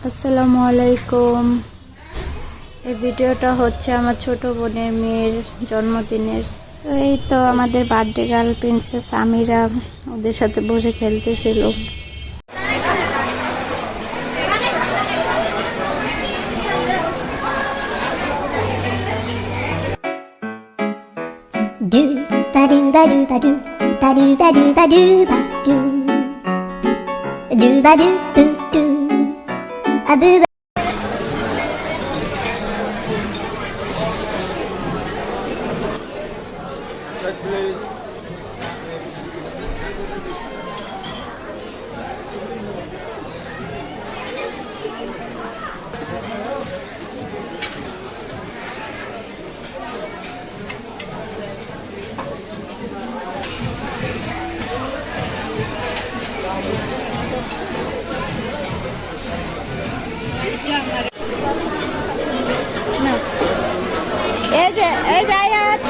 আসসালামু আলাইকুম। এই ভিডিওটা হচ্ছে আমার ছোট বোনের মেয়ের জন্মদিনের। তো এই তো আমাদের বার্থডে গার্ল প্রিন্সেস আমিরা ওদের সাথে বসে খেলতেছিল। Do ba do ba do ba do ba do ba do ba do ba do ba do do a boo ba. এই যে আয়াত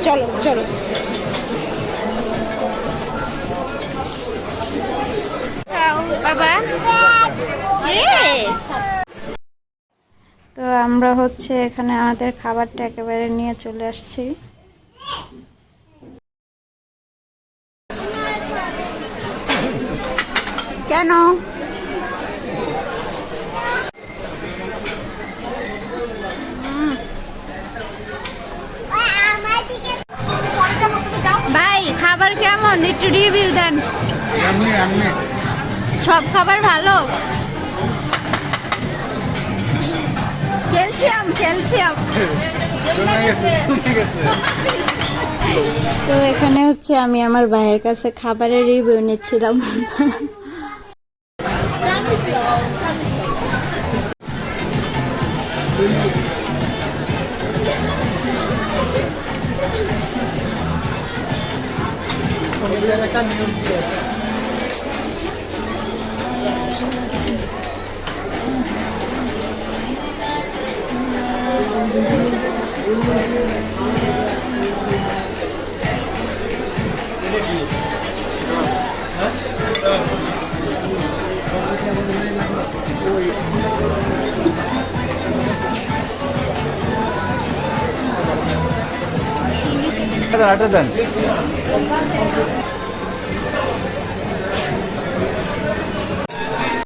চলো চলো বাবা। তো আমরা হচ্ছে এখানে আমাদের খাবারটা একেবারে নিয়ে চলে আসছি। কেন ভাই খাবার কেমন একটু রিভিউ দেন। সব খাবার ভালো, ক্যালসিয়াম ক্যালসিয়াম। তো এখানে হচ্ছে আমি আমার ভাইয়ের কাছে খাবারের রিভিউ নিচ্ছিলাম। আটা দেন।